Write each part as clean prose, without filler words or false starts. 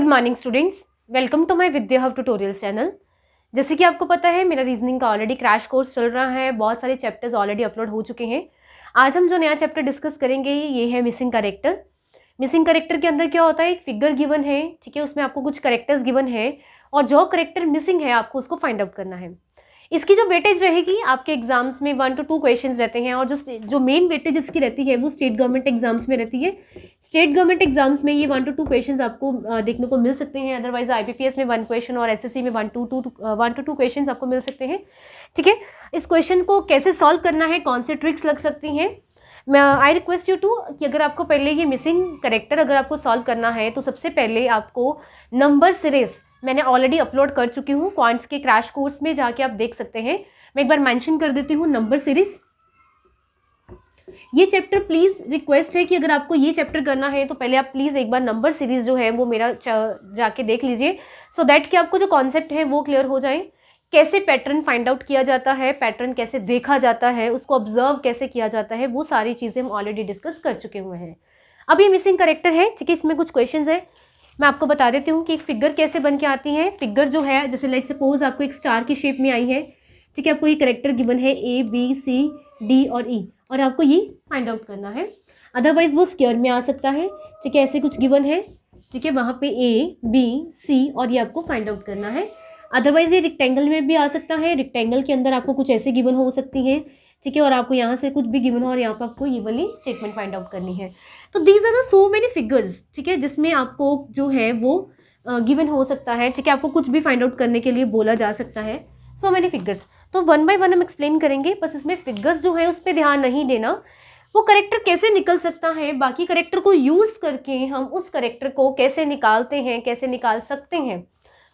Morning students, welcome to my Vidya Hub tutorials channel. जैसे कि आपको पता है मेरा रीजनिंग का ऑलरेडी क्रैश कोर्स चल रहा है, बहुत सारे चैप्टर्स ऑलरेडी अपलोड हो चुके हैं। आज हम जो नया चैप्टर डिस्कस करेंगे ये है मिसिंग करेक्टर। मिसिंग करेक्टर के अंदर क्या होता है, एक फिगर गिवन है, ठीक है, उसमें आपको कुछ करेक्टर्स गिवन है और जो करेक्टर मिसिंग है आपको उसको फाइंड आउट करना है। इसकी जो वेटेज रहेगी आपके एग्जाम्स में 1 to 2 क्वेश्चंस रहते हैं और जो मेन वेटेज इसकी रहती है वो स्टेट गवर्नमेंट एग्जाम्स में रहती है। स्टेट गवर्नमेंट एग्जाम्स में ये 1 to 2 क्वेश्चंस आपको देखने को मिल सकते हैं, अदरवाइज IBPS में 1 क्वेश्चन और SSC में 1 to 2 क्वेश्चंस आपको मिल सकते हैं। ठीक है, इस क्वेश्चन को कैसे सॉल्व करना है, कौन से ट्रिक्स लग सकती हैं, आई रिक्वेस्ट यू टू कि अगर आपको पहले ये मिसिंग करेक्टर अगर आपको सॉल्व करना है तो सबसे पहले आपको नंबर सीरीज मैंने ऑलरेडी अपलोड कर चुकी हूँ क्वांट्स के क्रैश कोर्स में, जाके आप देख सकते हैं। मैं एक बार मेंशन कर देती हूँ नंबर सीरीज। ये चैप्टर प्लीज रिक्वेस्ट है कि अगर आपको ये चैप्टर करना है तो पहले आप प्लीज एक बार नंबर सीरीज जो है वो मेरा जाके देख लीजिए, सो दैट कि आपको जो कॉन्सेप्ट है वो क्लियर हो जाए। कैसे पैटर्न फाइंड आउट किया जाता है, पैटर्न कैसे देखा जाता है, उसको ऑब्जर्व कैसे किया जाता है, वो सारी चीज़ें हम ऑलरेडी डिस्कस कर चुके हुए हैं। अब ये मिसिंग करेक्टर है, ठीक है, इसमें कुछ क्वेश्चंस है, मैं आपको बता देती हूँ कि एक फिगर कैसे बन के आती है। फिगर जो है जैसे लेट सपोज आपको एक स्टार की शेप में आई है, ठीक है, आपको ये करेक्टर गिवन है ABCD और E और आपको ये फाइंड आउट करना है। अदरवाइज वो स्क्वायर में आ सकता है, ठीक है, ऐसे कुछ गिवन है, ठीक है, वहाँ पे ABC और ये आपको फाइंड आउट करना है। अदरवाइज ये रेक्टेंगल में भी आ सकता है, रेक्टेंगल के अंदर आपको कुछ ऐसे गिवन हो सकती हैं, ठीक है, और आपको यहाँ से कुछ भी गिवन हो और यहाँ पर आपको ये वाली स्टेटमेंट फाइंड आउट करनी है। तो these are the so many figures, ठीक है, जिसमें आपको जो है वो गिवन हो सकता है, ठीक है, आपको कुछ भी फाइंड आउट करने के लिए बोला जा सकता है। सो मेनी फिगर्स, तो 1 by 1 हम एक्सप्लेन करेंगे, बस इसमें फिगर्स जो है उस पर ध्यान नहीं देना। वो करेक्टर कैसे निकल सकता है, बाकी करेक्टर को यूज़ करके हम उस करेक्टर को कैसे निकालते हैं, कैसे निकाल सकते हैं,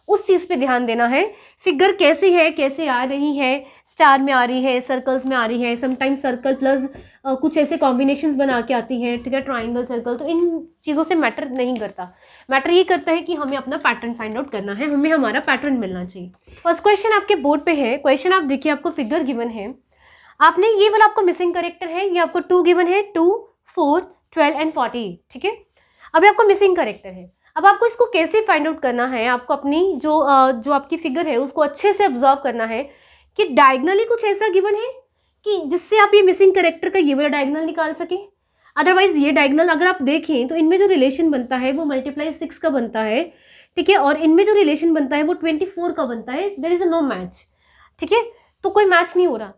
उस चीज़ पे ध्यान देना है। फिगर कैसी है, कैसे आ रही है, स्टार में आ रही है, सर्कल्स में आ रही है, समटाइम्स सर्कल प्लस कुछ ऐसे कॉम्बिनेशंस बना के आती हैं, ठीक है, ट्राइंगल, सर्कल, तो इन चीज़ों से मैटर नहीं करता। मैटर ये करता है कि हमें अपना पैटर्न फाइंड आउट करना है, हमें हमारा पैटर्न मिलना चाहिए। फर्स्ट क्वेश्चन आपके बोर्ड पे है, क्वेश्चन आप देखिए, आपको फिगर गिवन है, आपने ये वाला आपको मिसिंग करेक्टर है, ये आपको 2 गिवन है, 2, 4, 12 एंड 40, ठीक है। अभी आपको मिसिंग करेक्टर है, अब आपको इसको कैसे फाइंड आउट करना है, आपको अपनी जो आपकी फिगर है उसको अच्छे से ऑब्जर्व करना है कि डायगनली कुछ ऐसा गिवन है कि जिससे आप ये मिसिंग करेक्टर का ये वाला डायगनल निकाल सकें। अदरवाइज ये डायगनल अगर आप देखें तो इनमें जो रिलेशन बनता है वो मल्टीप्लाई 6 का बनता है, ठीक है, और इनमें जो रिलेशन बनता है वो 24 का बनता है। There is a no match, ठीक है, तो कोई मैच नहीं हो रहा।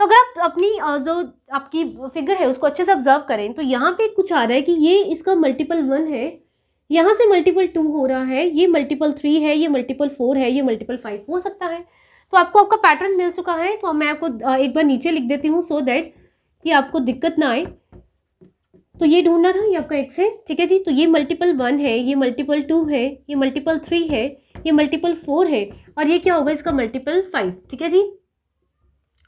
तो अगर आप अपनी जो आपकी फिगर है उसको अच्छे से ऑब्जर्व करें तो यहाँ पे कुछ आ रहा है कि ये इसका मल्टीपल 1 है, यहाँ से मल्टीपल 2 हो रहा है, ये मल्टीपल 3 है, ये मल्टीपल 4 है, ये मल्टीपल 5 हो सकता है। तो आपको आपका पैटर्न मिल चुका है, तो मैं आपको एक बार नीचे लिख देती हूँ सो दैट कि आपको दिक्कत ना आए। तो ये ढूंढना था, ये आपका x है, ठीक है जी, तो ये मल्टीपल 1 है, ये मल्टीपल 2 है, ये मल्टीपल 3 है, ये मल्टीपल 4 है और ये क्या होगा, इसका मल्टीपल 5, ठीक है जी।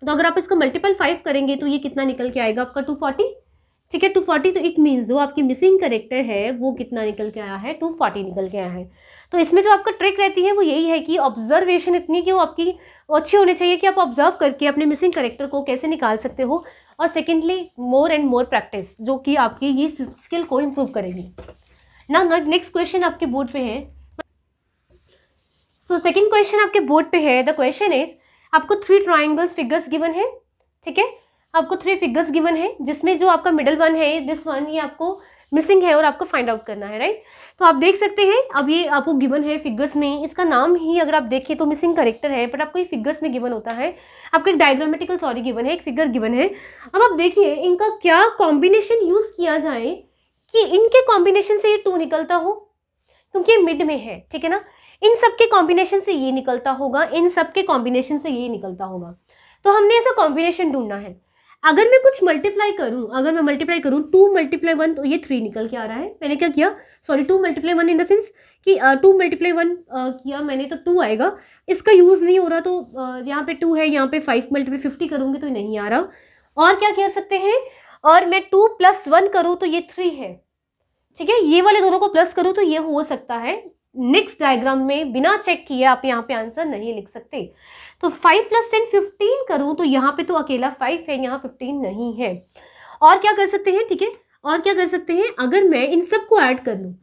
तो अगर आप इसका मल्टीपल 5 करेंगे तो ये कितना निकल के आएगा आपका 240, ठीक है, 240। तो इट मीन्स जो आपकी मिसिंग करेक्टर है वो कितना निकल के आया है, 240 निकल के आया है। तो इसमें जो आपका ट्रिक रहती है वो यही है कि ऑब्जर्वेशन इतनी कि वो आपकी अच्छी होनी चाहिए कि आप ऑब्जर्व करके अपने मिसिंग करेक्टर को कैसे निकाल सकते हो, और secondly more and more practice जो कि आपकी ये स्किल को इम्प्रूव करेगी ना। नेक्स्ट क्वेश्चन आपके बोर्ड पे है। सो सेकेंड क्वेश्चन आपके बोर्ड पे है, द क्वेश्चन इज आपको 3 ट्राइंगल्स फिगर्स गिवन है, ठीक है, आपको 3 फिगर्स गिवन है जिसमें जो आपका मिडल वन है, दिस वन, ये आपको मिसिंग है और आपको फाइंड आउट करना है, राइट। तो आप देख सकते हैं अब ये आपको गिवन है फिगर्स में, इसका नाम ही अगर आप देखें तो मिसिंग करेक्टर है, बट आपको ये फिगर्स में गिवन होता है, आपको एक डायग्रामेटिकल गिवन है, एक फिगर गिवन है। अब आप देखिए इनका क्या कॉम्बिनेशन यूज किया जाए कि इनके कॉम्बिनेशन से ये 2 निकलता हो, क्योंकि ये मिड में है, ठीक है ना, इन सब के कॉम्बिनेशन से ये निकलता होगा, इन सब के कॉम्बिनेशन से ये निकलता होगा। तो हमने ऐसा कॉम्बिनेशन ढूंढना है। अगर मैं कुछ मल्टीप्लाई करूं, अगर मैं मल्टीप्लाई करूं 2 × 1 तो ये 3 निकल के आ रहा है। मैंने क्या किया, सॉरी 2 × 1 इन द सेंस कि 2 × 1 किया मैंने तो 2 आएगा, इसका यूज़ नहीं हो रहा तो यहाँ पे 2 है, यहाँ पे 5 × 50 करूँगी तो नहीं आ रहा। और क्या कह सकते हैं, और मैं 2 + 1 करूँ तो ये 3 है, ठीक है, ये वाले दोनों को प्लस करूँ तो ये हो सकता है। नेक्स्ट डायग्राम में बिना चेक किए आप यहाँ पे आंसर नहीं लिख सकते। तो 5 + 10 15 करूँ तो यहाँ पे तो अकेला 5 है, यहाँ 15 नहीं है। और क्या कर सकते हैं, ठीक है, और क्या कर सकते हैं, अगर मैं इन सबको ऐड कर लूँ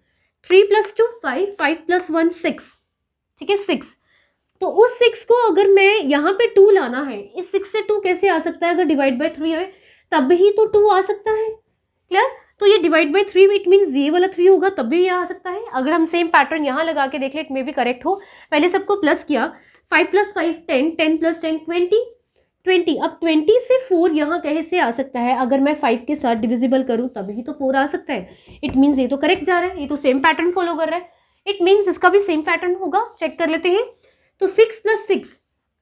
3 + 2 5, 5 + 1 6, ठीक है 6। तो उस 6 को अगर मैं यहाँ पे 2 लाना है, इस 6 से 2 कैसे आ सकता है? अगर डिवाइड बाय 3 है तब ही तो 2 आ सकता है। क्लियर? तो ये डिवाइड बाय 3 इट मीन्स ये वाला 3 होगा तब भी ये आ सकता है। अगर हम सेम पैटर्न यहाँ लगा के देख ले, इट मे भी करेक्ट हो। पहले सबको प्लस किया, 5 + 5 10, 10 + 10 20, 20। अब 20 से 4 यहाँ कैसे आ सकता है? अगर मैं 5 के साथ डिविजिबल करूँ तभी तो 4 आ सकता है। इट मीन्स ये तो करेक्ट जा रहा है, ये तो सेम पैटर्न फॉलो कर रहा है। इट मीन्स इसका भी सेम पैटर्न होगा। चेक कर लेते हैं। तो 6 + 6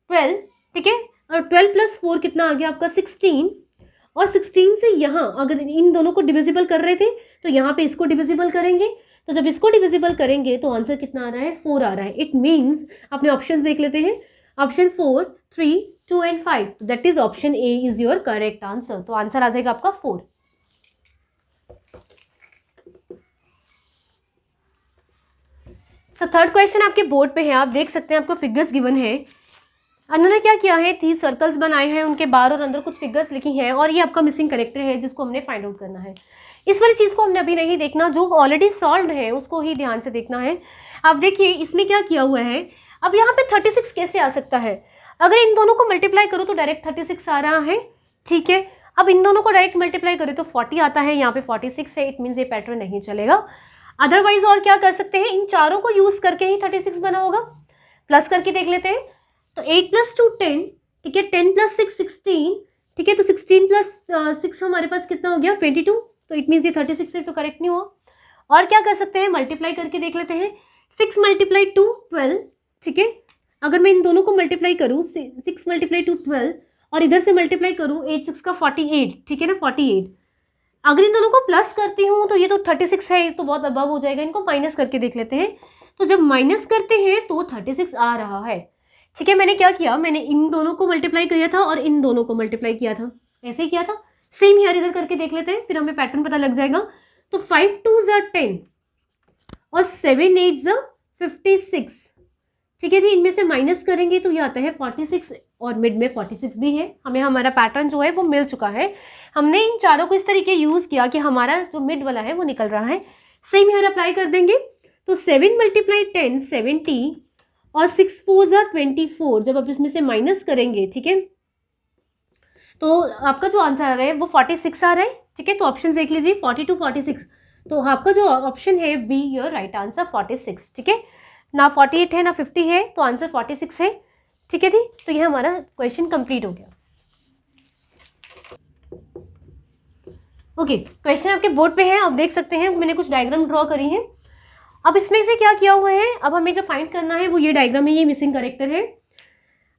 12, ठीक है, और 12 + 4 कितना आ गया आपका? 16। और 16 से यहाँ अगर इन दोनों को डिविजिबल कर रहे थे तो यहाँ पे इसको डिविजिबल करेंगे, तो जब इसको डिविजिबल करेंगे तो आंसर कितना आ रहा है? 4 आ रहा है। इट मीन्स अपने ऑप्शंस देख लेते हैं। Option 4, 3, 2 and 5, that is option A is your correct answer. तो आंसर आ जाएगा आपका 4। सो थर्ड क्वेश्चन आपके बोर्ड पे है, आप देख सकते हैं आपको फिगर्स गिवन है। उन्होंने क्या किया है? 3 सर्कल्स बनाए हैं, उनके बाहर और अंदर कुछ फिगर्स लिखी हैं और ये आपका मिसिंग कैरेक्टर है जिसको हमने फाइंड आउट करना है। इस वाली चीज़ को हमने अभी नहीं देखना, जो ऑलरेडी सॉल्व्ड है उसको ही ध्यान से देखना है। अब देखिए इसमें क्या किया हुआ है। अब यहाँ पे 36 कैसे आ सकता है? अगर इन दोनों को मल्टीप्लाई करो तो डायरेक्ट 36 आ रहा है, ठीक है। अब इन दोनों को डायरेक्ट मल्टीप्लाई करें तो 40 आता है, यहाँ पे 46 है। इट मीन्स ये पैटर्न नहीं चलेगा। अदरवाइज और क्या कर सकते हैं? इन चारों को यूज करके ही 36 बना होगा। प्लस करके देख लेते हैं। तो 8 + 2 10, ठीक है, 10 + 6 16, ठीक है। तो 16 + 6 हमारे पास कितना हो गया? 22। तो इट मीन्स ये 36 है, तो करेक्ट नहीं हुआ। और क्या कर सकते हैं? मल्टीप्लाई करके देख लेते हैं। 6 × 2 12, ठीक है। अगर मैं इन दोनों को मल्टीप्लाई करूँ, 6 × 2 12, और इधर से मल्टीप्लाई करूँ 8 6 का 48, ठीक है ना, 48। अगर इन दोनों को प्लस करती हूँ तो ये तो 36 है, तो बहुत अबव हो जाएगा। इनको माइनस करके देख लेते हैं। तो जब माइनस करते हैं तो 36 आ रहा है, ठीक है। मैंने क्या किया? मैंने इन दोनों को मल्टीप्लाई किया था और इन दोनों को मल्टीप्लाई किया था, ऐसे ही किया था। सेम यार इधर करके देख लेते हैं, फिर हमें पैटर्न पता लग जाएगा। तो 5 2 = 10 और 7 8 = 56, ठीक है जी। इनमें से माइनस करेंगे तो ये आता है 46 और मिड में 46 भी है। हमें हमारा पैटर्न जो है वो मिल चुका है। हमने इन चारों को इस तरीके यूज किया कि हमारा जो मिड वाला है वो निकल रहा है। सेम यहाँ अप्लाई कर देंगे। तो 7 × 10 70 और 6 4 = 24। जब आप इसमें से माइनस करेंगे, ठीक है, तो आपका जो आंसर आ रहा है वो 46 आ रहा है, ठीक है। तो ऑप्शन देख लीजिए 42 46। तो आपका जो ऑप्शन है बी योर राइट आंसर 46, ठीक है। ना 48 है ना 50 है, तो आंसर 46 है, ठीक है जी। तो ये हमारा क्वेश्चन कंप्लीट हो गया। ओके, क्वेश्चन आपके बोर्ड पे है, आप देख सकते हैं मैंने कुछ डायग्राम ड्रॉ करी है। अब इसमें से क्या किया हुआ है? अब हमें जो फाइंड करना है वो ये डायग्राम है, ये मिसिंग कैरेक्टर है।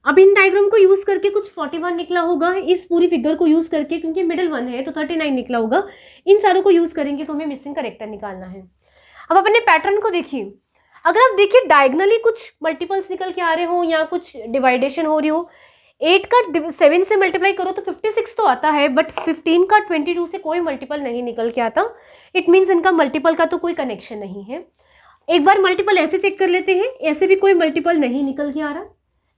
अब इन डायग्राम को यूज करके कुछ 41 निकला होगा, इस पूरी फिगर को यूज करके, क्योंकि मिडिल 1 है तो 39 निकला होगा। इन सारों को यूज करेंगे तो हमें मिसिंग कैरेक्टर निकालना है। अब अपने पैटर्न को देखिए। अगर आप देखिए डायगनली कुछ मल्टीपल्स निकल के आ रहे हो या कुछ डिवाइडेशन हो रही हो, 8 का 7 से मल्टीप्लाई करो तो 56 तो आता है, बट 15 का 22 से कोई मल्टीपल नहीं निकल के आता। इट मीन्स इनका मल्टीपल का तो कोई कनेक्शन नहीं है। एक बार मल्टीपल ऐसे चेक कर लेते हैं, ऐसे भी कोई मल्टीपल नहीं निकल के आ रहा,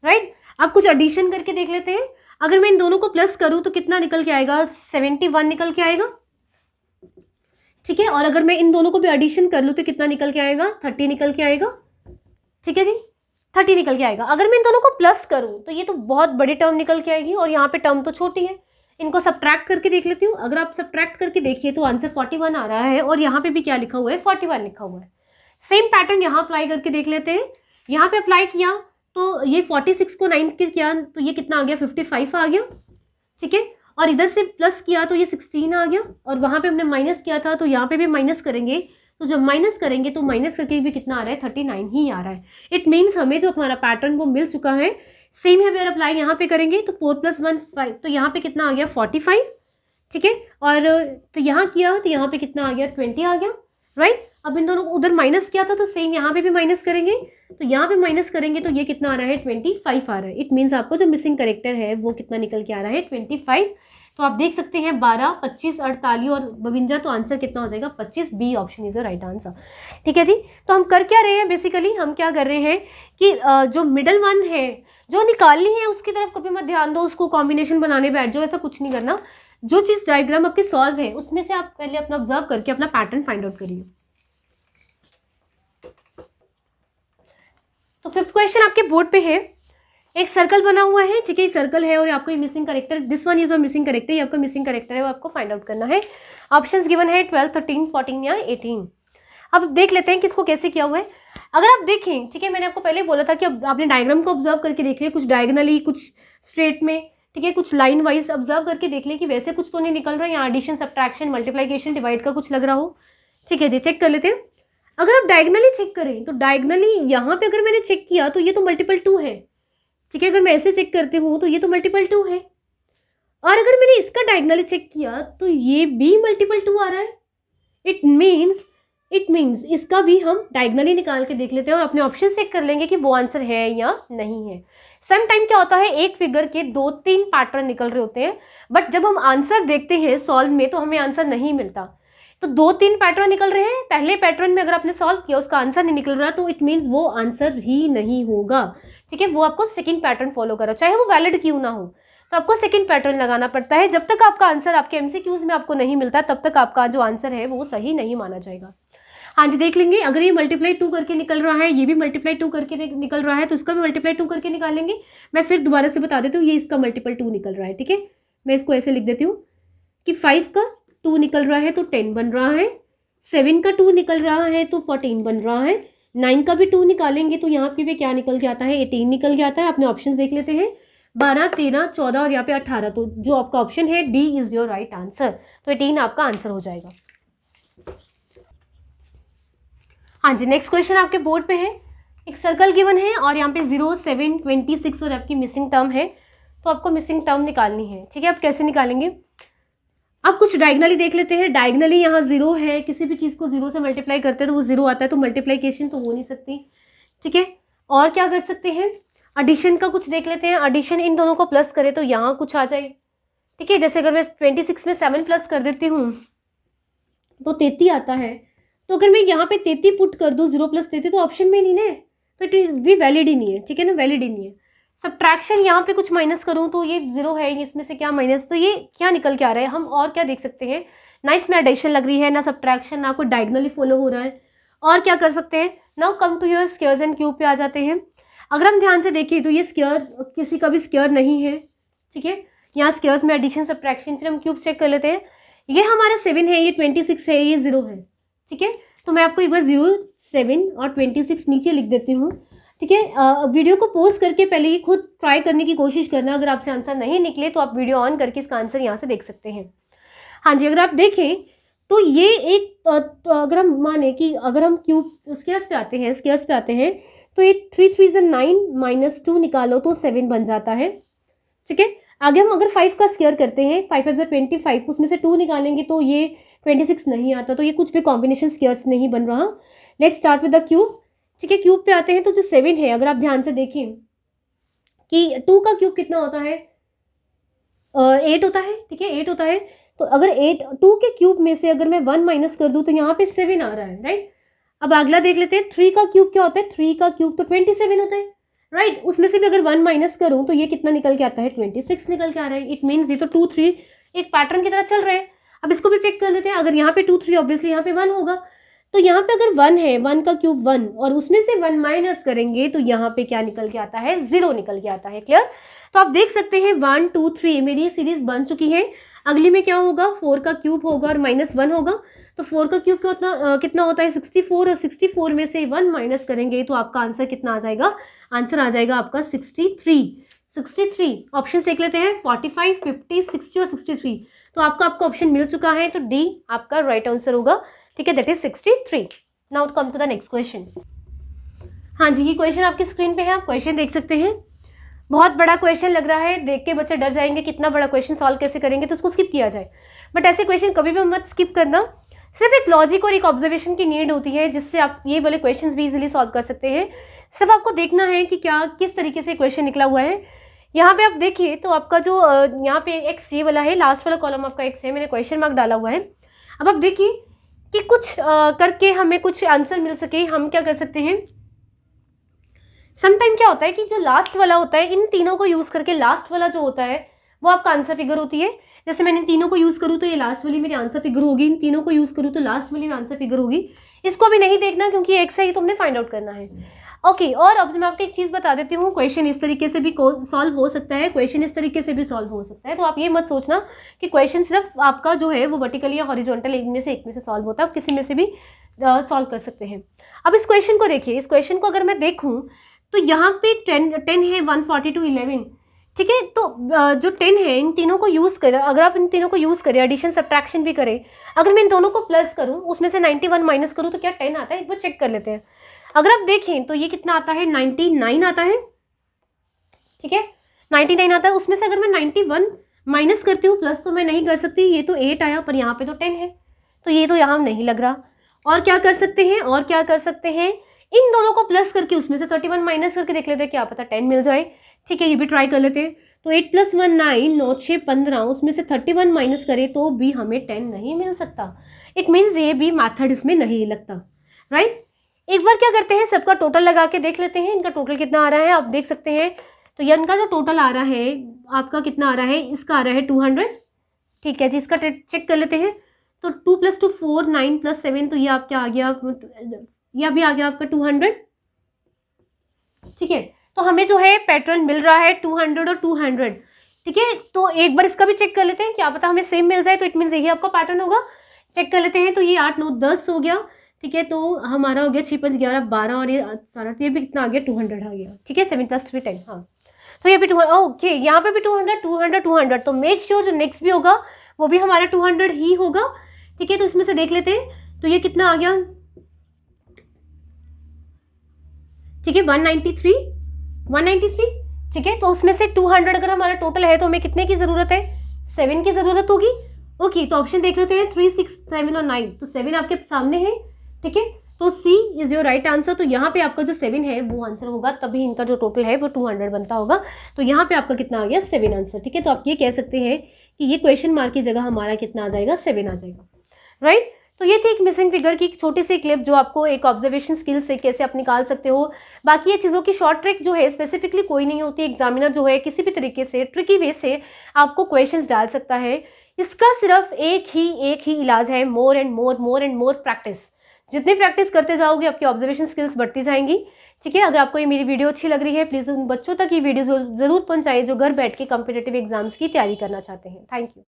राइट। अब कुछ एडिशन करके देख लेते हैं। अगर मैं इन दोनों को प्लस करूं तो कितना निकल के आएगा? 71 निकल के आएगा, ठीक है। और अगर मैं इन दोनों को भी एडिशन कर लूं तो कितना निकल के आएगा? 30 निकल के आएगा, ठीक है जी, 30 निकल के आएगा। अगर मैं इन दोनों को प्लस करूं तो ये तो बहुत बड़ी टर्म निकल के आएगी और यहाँ पे टर्म तो छोटी है। इनको सब्ट्रैक्ट करके देख लेती हूँ। अगर आप सब्ट्रैक्ट करके देखिए तो आंसर 41 आ रहा है और यहाँ पे भी क्या लिखा हुआ है? 41 लिखा हुआ है। सेम पैटर्न यहाँ अप्लाई करके देख लेते हैं। यहाँ पे अप्लाई किया तो ये 46 को 9 के किया तो ये कितना आ गया? 55 आ गया, ठीक है। और इधर से प्लस किया तो ये 16 आ गया, और वहाँ पे हमने माइनस किया था तो यहाँ पे भी माइनस करेंगे। तो जब माइनस करेंगे तो माइनस करके भी कितना आ रहा है? 39 ही आ रहा है। इट मीन्स हमें जो हमारा पैटर्न वो मिल चुका है। सेम है, अगर अप्लाई यहाँ पे करेंगे तो 4 + 1 5, तो यहाँ पे कितना आ गया? 45, ठीक है। और तो यहाँ किया तो यहाँ पे कितना आ गया? 20 आ गया, राइट। अब इन दोनों को उधर माइनस किया था तो सेम यहाँ पे भी माइनस करेंगे, तो यहाँ पे माइनस करेंगे तो ये कितना आ रहा है? 25 आ रहा है। इट मीन्स आपको जो मिसिंग कैरेक्टर है वो कितना निकल के आ रहा है? 25। तो आप देख सकते हैं 12 25 48 और 52, तो आंसर कितना हो जाएगा? 25। B option is the right answer, ठीक है जी। तो हम कर क्या रहे हैं? बेसिकली हम क्या कर रहे हैं कि जो मिडल 1 है जो निकालनी है उसकी तरफ कभी मत ध्यान दो, उसको कॉम्बिनेशन बनाने बैठ जाओ, ऐसा कुछ नहीं करना। जो चीज़ डायग्राम आपके सॉल्व है उसमें से आप पहले अपना ऑब्जर्व करके अपना पैटर्न फाइंड आउट करिए। तो फिफ्थ क्वेश्चन आपके बोर्ड पे है, एक सर्कल बना हुआ है, ठीक है, सर्कल है और आपको ये missing character, this one is your missing character, ये आपका मिसिंग करेक्टर है, वो आपको फाइंड आउट करना है। ऑप्शंस गिवन है 12, 13, 14 या 18। अब देख लेते हैं कि इसको कैसे किया हुआ है। अगर आप देखें, ठीक है, मैंने आपको पहले बोला था कि अब आपने डायग्राम को ऑब्जर्व करके देख लिया, कुछ डायगनली, कुछ स्ट्रेट में, ठीक है, कुछ लाइन वाइज ऑब्जर्व करके देख लिया कि वैसे कुछ तो नहीं निकल रहा है, यहाँ एडिशन, सब्ट्रैक्शन, मल्टीप्लिकेशन, डिवाइड का कुछ लग रहा हो, ठीक है जी, चेक कर लेते हैं। अगर आप डायगनली चेक करें तो डायगनली यहाँ पे अगर मैंने चेक किया तो ये तो मल्टीपल 2 है, ठीक है, अगर मैं ऐसे चेक करती हूँ तो ये तो मल्टीपल 2 है, और अगर मैंने इसका डायगनली चेक किया तो ये भी मल्टीपल 2 आ रहा है। इट मीन्स इसका भी हम डायगनली निकाल के देख लेते हैं और अपने ऑप्शन चेक कर लेंगे कि वो आंसर है या नहीं है। सम टाइम क्या होता है, एक फिगर के 2-3 पैटर्न निकल रहे होते हैं, बट जब हम आंसर देखते हैं सॉल्व में तो हमें आंसर नहीं मिलता। तो 2-3 पैटर्न निकल रहे हैं, पहले पैटर्न में अगर आपने सॉल्व किया उसका आंसर नहीं निकल रहा तो इट मीन्स वो आंसर ही नहीं होगा, ठीक है, वो आपको सेकंड पैटर्न फॉलो करो, चाहे वो वैलिड क्यों ना हो, तो आपको सेकंड पैटर्न लगाना पड़ता है। जब तक आपका आंसर आपके एमसीक्यूज में आपको नहीं मिलता तब तक आपका जो आंसर है वो सही नहीं माना जाएगा। हाँ जी, देख लेंगे, अगर ये मल्टीप्लाई 2 करके निकल रहा है, ये भी मल्टीप्लाई 2 करके निकल रहा है, तो इसका भी मल्टीप्लाई 2 करके निकालेंगे। मैं फिर दोबारा से बता देती हूँ, ये इसका मल्टीपल 2 निकल रहा है, ठीक है, मैं इसको ऐसे लिख देती हूँ कि 5 का 2 निकल रहा है तो 10 बन रहा है, 7 का 2 निकल रहा है तो 14 बन रहा है, 9 का भी 2 निकालेंगे तो यहाँ पे भी क्या निकल के आता है, 18 निकल के आता है। अपने ऑप्शन देख लेते हैं, 12, 13, 14 और यहाँ पे 18, तो जो आपका ऑप्शन है D is your right answer, तो 18 आपका आंसर हो जाएगा। हाँ जी, नेक्स्ट क्वेश्चन आपके बोर्ड पे है, एक सर्कल गिवन है और यहाँ पे 0, 7, 26 और आपकी मिसिंग टर्म है, तो आपको मिसिंग टर्म निकालनी है, ठीक है। आप कैसे निकालेंगे, अब कुछ डायगनली देख लेते हैं। डायगनली यहाँ 0 है, किसी भी चीज़ को 0 से मल्टीप्लाई करते हैं तो वो 0 आता है, तो मल्टीप्लीकेशन तो हो नहीं सकती, ठीक है। और क्या कर सकते हैं, एडिशन का कुछ देख लेते हैं। एडिशन इन दोनों को प्लस करें तो यहाँ कुछ आ जाए, ठीक है, जैसे अगर मैं 26 में 7 प्लस कर देती हूँ तो 33 आता है, तो अगर मैं यहाँ पे 33 पुट कर दूँ 0 + 33 तो ऑप्शन में नहीं है, तो इट भी वैलिड ही नहीं है, ठीक है ना, वैलिड ही नहीं है। सब्ट्रैक्शन यहाँ पे कुछ माइनस करूँ तो ये 0 है, इसमें से क्या माइनस, तो ये क्या निकल के आ रहा है, हम और क्या देख सकते हैं ना, इसमें एडिशन लग रही है, ना सब्ट्रैक्शन, ना कोई डायगनली फॉलो हो रहा है। और क्या कर सकते हैं, now come to your squares and cube पे आ जाते हैं। अगर हम ध्यान से देखें तो ये स्क्वायर किसी का भी स्क्वायर नहीं है, ठीक है, यहाँ स्क्वायर्स में एडिशन सब्ट्रैक्शन, फिर हम क्यूब चेक कर लेते हैं। ये हमारा 7 है, ये 26 है, ये 0 है, ठीक है, तो मैं आपको एक बार 0, 7 और 26 नीचे लिख देती हूँ, ठीक है। वीडियो को पॉज करके पहले ही खुद ट्राई करने की कोशिश करना, अगर आपसे आंसर नहीं निकले तो आप वीडियो ऑन करके इसका आंसर यहाँ से देख सकते हैं। हाँ जी, अगर आप देखें तो ये एक अगर हम माने कि अगर हम क्यूब स्क्वायर्स पे आते हैं तो ये 3 3 9 -2 निकालो तो 7 बन जाता है, ठीक है। आगे हम अगर 5 का स्क्वायर करते हैं, 5 5 25, उसमें से 2 निकालेंगे तो ये 26 नहीं आता, तो ये कुछ भी कॉम्बिनेशन स्क्वायर्स नहीं बन रहा। Let's start with the cube, ठीक है। क्यूब पे आते हैं तो जो 7 है, अगर आप ध्यान से देखें कि 2 का क्यूब कितना होता है, 8 होता है, ठीक है, 8 होता है। तो अगर 2 के क्यूब में से अगर मैं 1 माइनस कर दूं तो यहाँ पे 7 आ रहा है, राइट। अब अगला देख लेते हैं, 3 का क्यूब क्या होता है, 3 का क्यूब तो 27 होता है, राइट। उसमें से भी अगर 1 माइनस करूँ तो ये कितना निकल के आता है, 26 निकल के आ रहा है। इट मीन्स ये तो 2 3 एक पैटर्न की तरह चल रहे हैं। अब इसको भी चेक कर लेते हैं, अगर यहाँ पे 2 3 ऑब्वियसली यहाँ पे 1 होगा, तो यहाँ पे अगर 1 है, 1 का क्यूब 1 और उसमें से 1 माइनस करेंगे तो यहाँ पे क्या निकल के आता है, 0 निकल के आता है। क्लियर, तो आप देख सकते हैं 1 2 3 मेरी ये सीरीज बन चुकी है। अगली में क्या होगा, 4 का क्यूब होगा और -1 होगा, तो 4 का क्यूब कितना होता है, 64, और 64 में से 1 माइनस करेंगे तो आपका आंसर कितना आ जाएगा, आंसर आ जाएगा आपका 63। ऑप्शन देख लेते हैं, 45, 50, 60 और 63, तो आपका ऑप्शन मिल चुका है, तो डी आपका राइट आंसर होगा, ठीक है, that is 63। Now come to the next question. हाँ जी, ये क्वेश्चन आपकी स्क्रीन पे है, आप क्वेश्चन देख सकते हैं। बहुत बड़ा क्वेश्चन लग रहा है, देख के बच्चे डर जाएंगे कितना बड़ा क्वेश्चन सॉल्व कैसे करेंगे, तो उसको स्किप किया जाए। बट ऐसे क्वेश्चन कभी भी मत स्किप करना, सिर्फ एक लॉजिक और एक ऑब्जर्वेशन की नीड होती है जिससे आप ये वाले क्वेश्चंस भी इजीली सॉल्व कर सकते हैं। सिर्फ आपको देखना है कि क्या किस तरीके से क्वेश्चन निकला हुआ है। यहाँ पे आप देखिए तो आपका जो यहाँ पे एक्स ये वाला है, लास्ट वाला कॉलम आपका एक्स है, मैंने क्वेश्चन मार्क डाला हुआ है। अब आप देखिए कि कुछ करके हमें कुछ आंसर मिल सके, हम क्या कर सकते हैं, समटाइम क्या होता है कि जो लास्ट वाला होता है, इन तीनों को यूज करके लास्ट वाला जो होता है वो आपका आंसर फिगर होती है। जैसे मैंने तीनों को यूज करूँ तो ये लास्ट वाली मेरी आंसर फिगर होगी, इन तीनों को यूज करूँ तो लास्ट वाली आंसर फिगर होगी। इसको भी नहीं देखना क्योंकि एक्स है, ये तो हमने फाइंड आउट करना है। ओके और अब मैं आपको एक चीज़ बता देती हूँ, क्वेश्चन इस तरीके से भी सॉल्व हो सकता है, क्वेश्चन इस तरीके से भी सॉल्व हो सकता है। तो आप ये मत सोचना कि क्वेश्चन सिर्फ आपका जो है वो वर्टिकल या हॉरिजॉन्टल एक में से सॉल्व होता है, आप किसी में से भी सॉल्व कर सकते हैं। अब इस क्वेश्चन को देखिए, इस क्वेश्चन को अगर मैं देखूँ तो यहाँ पे 10 है, 142 11, ठीक है। तो जो 10 है इन तीनों को यूज़ करें, अगर आप इन तीनों को यूज़ करें, एडिशन सब्ट्रैक्शन भी करें, अगर मैं इन दोनों को प्लस करूँ उसमें से 91 माइनस करूँ तो क्या 10 आता है, एक बार चेक कर लेते हैं। अगर आप देखें तो ये कितना आता है, 99 आता है, ठीक है, 99 आता है। उसमें से अगर मैं 91 माइनस करती हूँ, प्लस तो मैं नहीं कर सकती, ये तो 8 आया पर यहाँ पे तो 10 है, तो ये तो यहाँ नहीं लग रहा। और क्या कर सकते हैं, और क्या कर सकते हैं, इन दोनों को प्लस करके उसमें से 31 माइनस करके देख लेते हैं, क्या पता 10 मिल जाए, ठीक है, ये भी ट्राई कर लेते हैं। तो 8 + 1 9, 9 6 15, उसमें से 31 माइनस करें तो भी हमें 10 नहीं मिल सकता। इट मीन्स ये भी मैथड इसमें नहीं लगता, राइट। एक बार क्या करते हैं, सबका टोटल लगा के देख लेते हैं, इनका टोटल कितना आ रहा है, आप देख सकते हैं। तो ये इनका जो टोटल आ रहा है आपका कितना आ रहा है, इसका आ रहा है 200, ठीक है जी। इसका चेक कर लेते हैं। तो 2 + 2 4, 9 + 7, तो ये आपका आ गया, ये अभी आ गया आपका 200, ठीक है। तो हमें जो है पैटर्न मिल रहा है 200 और 200, ठीक है। तो एक बार इसका भी चेक कर लेते हैं, क्या पता हमें सेम मिल जाए, तो इट मीन्स यही आपका पैटर्न होगा। चेक कर लेते हैं। तो ये 8 9 10 हो गया, ठीक है। तो हमारा हो गया 6 5 11 12 और ये सारा, तो ये भी कितना आ गया, 200 आ गया, ठीक है। 7 + 3 10, हाँ। तो ये भी 200, ओके, यहाँ पे भी 200 200 200, तो मेक श्योर जो नेक्स्ट भी होगा वो भी हमारा 200 ही होगा, ठीक है। तो इसमें से देख लेते हैं, तो ये कितना आ गया, ठीक है, 193, ठीक है। तो उसमें से 200 अगर हमारा टोटल है तो हमें कितने की जरूरत है, 7 की जरूरत होगी। ओके, तो ऑप्शन देख लेते हैं, 3 6 7 और 9, तो 7 आपके सामने है, ठीक है। तो सी इज योर राइट आंसर। तो यहाँ पे आपका जो 7 है वो आंसर होगा, तभी इनका जो टोटल है वो 200 बनता होगा। तो यहाँ पे आपका कितना आ गया, 7 आंसर, ठीक है। तो आप ये कह सकते हैं कि ये क्वेश्चन मार्क की जगह हमारा कितना आ जाएगा, 7 आ जाएगा, राइट। तो ये थी एक मिसिंग फिगर की एक छोटी सी क्लिप, जो आपको एक ऑब्जर्वेशन स्किल से कैसे आप निकाल सकते हो। बाकी ये चीज़ों की शॉर्ट ट्रिक जो है स्पेसिफिकली कोई नहीं होती, एग्जामिनर जो है किसी भी तरीके से ट्रिकी वे से आपको क्वेश्चंस डाल सकता है। इसका सिर्फ एक ही इलाज है, मोर एंड मोर प्रैक्टिस। जितनी प्रैक्टिस करते जाओगे आपकी ऑब्जर्वेशन स्किल्स बढ़ती जाएंगी, ठीक है। अगर आपको ये मेरी वीडियो अच्छी लग रही है, प्लीज़ उन बच्चों तक ये वीडियो जरूर पहुंचाइए जो घर बैठ के कॉम्पिटिटिव एग्जाम्स की तैयारी करना चाहते हैं। Thank you.